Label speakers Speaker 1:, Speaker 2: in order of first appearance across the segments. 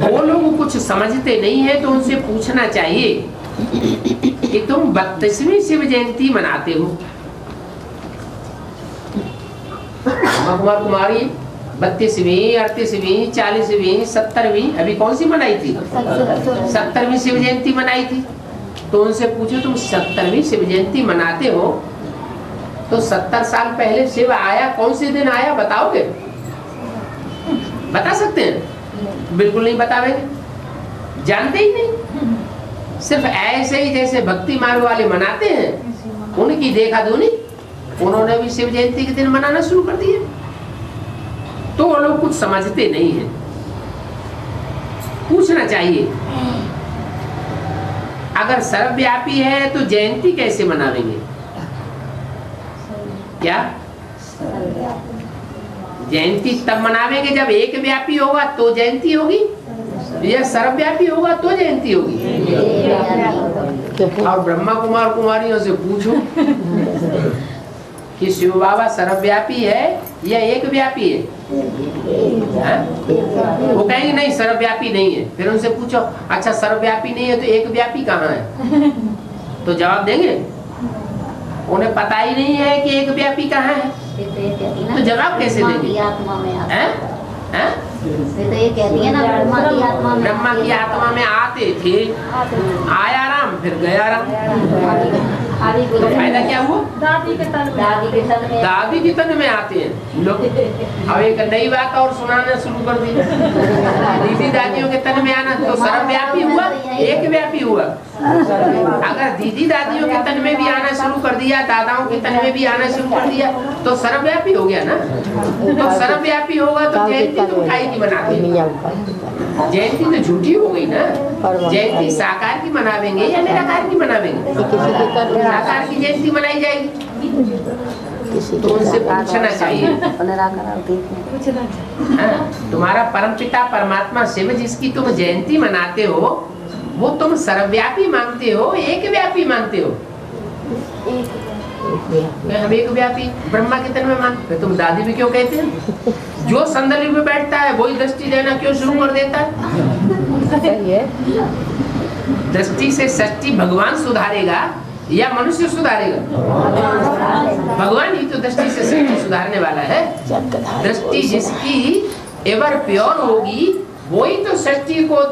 Speaker 1: वो लोग कुछ समझते नहीं है तो उनसे पूछना चाहिए कि तुम 32वीं शिव जयंती मनाते हो। कुमार कुमारी 32वीं, 38वीं, 40वीं, 70वीं, अभी कौन सी मनाई थी? 70वीं शिव जयंती मनाई थी। तो उनसे पूछो तुम 70वीं शिव जयंती मनाते हो तो 70 साल पहले शिव आया, कौन से दिन आया बताओगे? बता सकते हैं? बिल्कुल नहीं बतावेंगे, जानते ही नहीं। सिर्फ ऐसे ही जैसे भक्ति मार्ग वाले मनाते हैं, उनकी देखा धुनी उन्होंने भी शिव जयंती के दिन मनाना शुरू कर दिए। तो वो लोग कुछ समझते नहीं है, पूछना चाहिए। अगर सर्वव्यापी है तो जयंती कैसे मनावेंगे? क्या जयंती तब मनावेंगे जब एक व्यापी होगा तो जयंती होगी, या सर्वव्यापी होगा तो जयंती होगी? और ब्रह्मा कुमार कुमारियों से पूछो कि शिव बाबा सर्वव्यापी है या एक व्यापी है? वो कहेंगे नहीं सर्वव्यापी नहीं है। फिर उनसे पूछो अच्छा सर्वव्यापी नहीं है तो एक व्यापी कहाँ है? तो जवाब देंगे? उन्हें पता ही नहीं है कि एक व्यापी कहाँ है, तो जवाब कैसे देंगे?
Speaker 2: तो ये कहती है ना
Speaker 1: ब्रह्मा की आत्मा में आते थे, आया राम फिर गया राम। तो फायदा क्या हुआ?
Speaker 2: दादी के
Speaker 1: तन में आते हैं लोग। अब एक नई बात और सुनाना शुरू कर दी, दीदी दादियों के तन में आना तो सर्वव्यापी हुआ, एक व्यापी हुआ। अगर दीदी दादियों के तन में भी आना शुरू कर दिया, दादाओं के तन में भी आना शुरू कर दिया तो सर्वव्यापी हो गया ना। तो सर्वव्यापी होगा तो जयंती तुम काहे की मनाते? जयंती तो झूठी हो गई ना। जयंती साकार की मनावेंगे या निराकार की मनावेंगे? साकार की जयंती मनाई जाएगी। तो उनसे पूछना चाहिए। तुम्हारा परमपिता परमात्मा शिव जिसकी तुम जयंती मनाते हो वो तुम सर्वव्यापी मानते हो, एक व्यापी मानते हो? हम एक व्यापी ब्रह्मा के तन में मानते। तुम दादी भी क्यों कहते हैं? जो संदली में बैठता है वही दृष्टि देना क्यों शुरू कर देता है? दृष्टि से सृष्टि भगवान सुधारेगा या मनुष्य सुधारेगा? भगवान ही तो दृष्टि से सृष्टि सुधारने वाला है। दृष्टि जिसकी एवर प्योर होगी वही तो सृष्टि को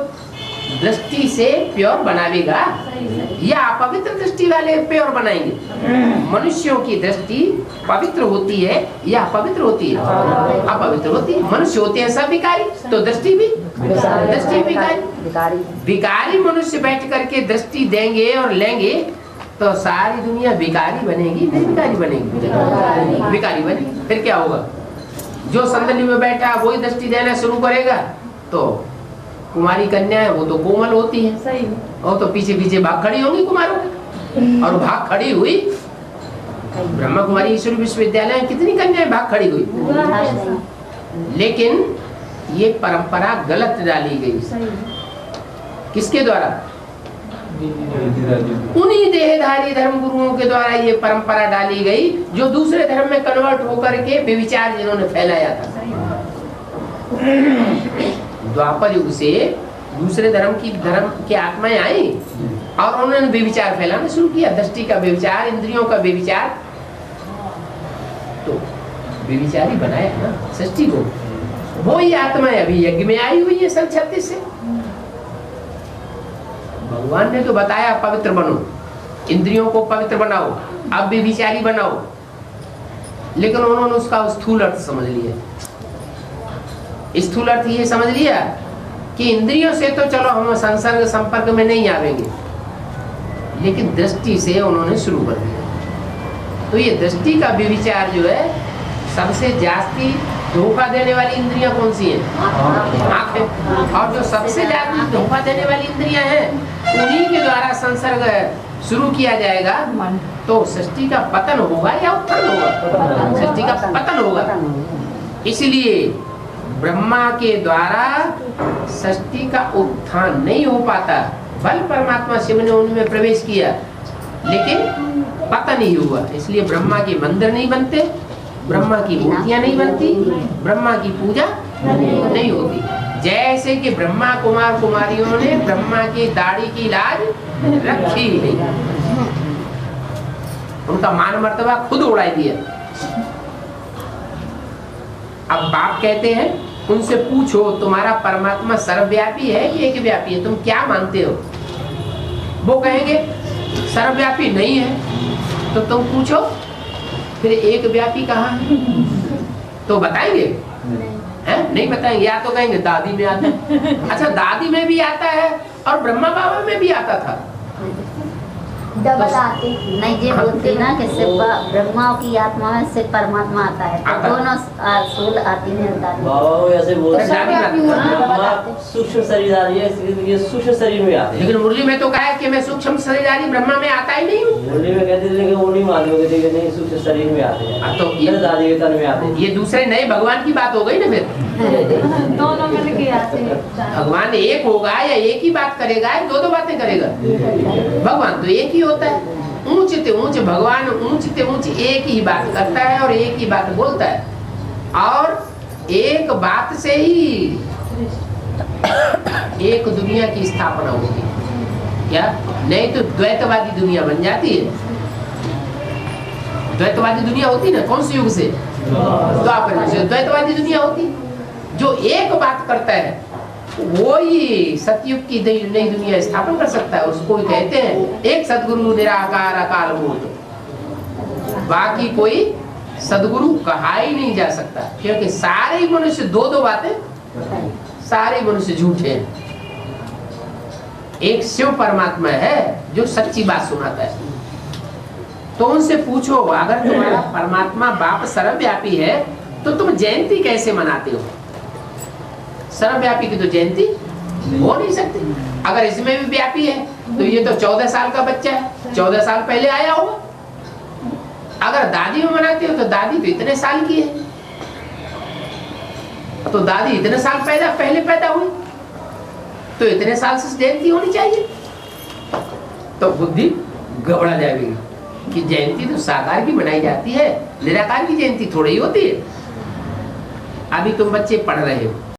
Speaker 1: दृष्टि से प्योर बनावेगा, या अपवित्र दृष्टि वाले प्योर बनाएंगे? मनुष्यों की दृष्टि पवित्र होती है या अपवित्र होती है? अपवित्र होती है। मनुष्य होते हैं सब विकारी, तो दृष्टि भी विकारी। विकारी मनुष्य बैठ करके दृष्टि देंगे और लेंगे तो सारी दुनिया विकारी बनेगी, नहीं विकारी बनेगी? विकारी बनेगी। फिर क्या होगा? जो संदली में बैठा वही दृष्टि देना शुरू करेगा तो कुमारी कन्या है वो तो कोमल होती है, सही। और तो पीछे पीछे भाग खड़ी होंगी कुमारों के, और भाग खड़ी हुई ब्रह्मा कुमारी ईश्वरी विश्वविद्यालय में कितनी कन्याएं भाग खड़ी हुई, लेकिन ये परंपरा गलत डाली गई। किसके द्वारा? उन्हीं देहधारी धर्म गुरुओं के द्वारा ये परंपरा डाली गई जो दूसरे धर्म में कन्वर्ट होकर के व्यभिचार जिन्होंने फैलाया था। द्वापर युग से दूसरे धर्म की आत्माएं आई और उन्होंने व्यभिचार फैलाना शुरू किया। दृष्टि का व्यभिचार, इंद्रियों का व्यभिचार, तो व्यभिचारी बनाया ना सृष्टि को। वो ही आत्माएं अभी यज्ञ में आई हुई है सन 36 से। भगवान ने तो बताया पवित्र बनो, इंद्रियों को पवित्र बनाओ, अब व्यभिचारी बनाओ, लेकिन उन्होंने उसका स्थूल अर्थ समझ लिया। स्थूल अर्थ ये समझ लिया कि इंद्रियों से तो चलो हम संसर्ग संपर्क में नहीं आवेंगे, लेकिन दृष्टि से उन्होंने शुरू कर दिया। तो ये दृष्टि का व्यभिचार जो है, सबसे जास्ती धोखा देने वाली इंद्रियां कौन सी हैं? आंखें। और जो सबसे ज्यादा धोखा देने वाली इंद्रियां हैं उन्हीं के द्वारा संसर्ग शुरू किया जाएगा तो सृष्टि का पतन होगा या उत्थान होगा? सृष्टि का पतन होगा। इसलिए ब्रह्मा के द्वारा सृष्टि का उत्थान नहीं हो पाता। बल परमात्मा शिव ने उनमें प्रवेश किया लेकिन पतन ही हुआ। इसलिए ब्रह्मा के मंदिर नहीं बनते, ब्रह्मा की मूर्तियां नहीं बनती, ब्रह्मा की पूजा नहीं होती। जैसे कि ब्रह्मा कुमार कुमारियों ने ब्रह्मा की दाढ़ी की लाज रखी नहीं, उनका मान मर्तबा खुद उड़ाई दिया। अब बाप कहते हैं उनसे पूछो तुम्हारा परमात्मा सर्वव्यापी है कि एक व्यापी है, तुम क्या मानते हो? वो कहेंगे सर्वव्यापी नहीं है। तो तुम पूछो फिर एक व्यापी कहाँ है? तो बताएंगे? नहीं बताएंगे। या तो कहेंगे दादी में आता है। अच्छा, दादी में भी आता है और ब्रह्मा बाबा में भी आता था।
Speaker 2: डबल आते नहीं, ये बोलते ना कि सिर्फ ब्रह्मा की आत्मा में सिर्फ परमात्मा आता है, तो दोनों सूल आती है।
Speaker 3: बाबा ऐसे बोलते हैं सूक्ष्म शरीरधारी है, ये सूक्ष्म शरीर में आते हैं।
Speaker 1: लेकिन मुरली में तो कहा है कि मैं सूक्ष्म शरीरधारी ब्रह्मा में आता ही नहीं हूँ।
Speaker 3: मुरली में कहते थे कि वो नहीं मानते थे कि नहीं सूक्ष्म शरीर में आते हैं,
Speaker 1: तो ये
Speaker 3: दादी के तन में आते हैं।
Speaker 1: ये दूसरे नए भगवान की बात हो गई ना। फिर
Speaker 2: दोनों मिलके आते हैं।
Speaker 1: भगवान एक होगा या एक ही बात करेगा या दो बातें करेगा? भगवान तो एक ही होता है। ऊंच ते ऊंच भगवान ऊंच ते ऊंच एक ही बात करता है और एक ही बात बोलता है, और एक बात से ही एक दुनिया की स्थापना होगी। क्या नहीं तो द्वैतवादी दुनिया बन जाती है। द्वैतवादी दुनिया होती ना कौन से युग से? द्वापर में से द्वैतवादी दुनिया होती। जो एक बात करता है वो ही सतयुग की नई दुनिया स्थापन कर सकता है। उसको कहते हैं एक सदगुरु निराकार अकाल मूर्त। बाकी कोई सदगुरु कहा ही नहीं जा सकता, क्योंकि सारे मनुष्य दो बातें, सारे मनुष्य झूठे हैं। एक शिव परमात्मा है जो सच्ची बात सुनाता है। तो उनसे पूछो अगर तुम्हारा परमात्मा बाप सर्वव्यापी है तो तुम जयंती कैसे मनाते हो? सर्वव्यापी की तो जयंती हो नहीं सकती। अगर इसमें भी व्यापी है तो ये तो 14 साल का बच्चा है, 14 साल पहले आया होगा। अगर दादी में मनाते हो तो दादी तो इतने साल की है, तो दादी इतने साल पहले पैदा हुई, तो इतने साल से जयंती होनी चाहिए। तो बुद्धि गबड़ा जाएगी कि जयंती तो साकार की मनाई जाती है, निराकार की जयंती थोड़ी ही होती है। अभी तुम बच्चे पढ़ रहे हो,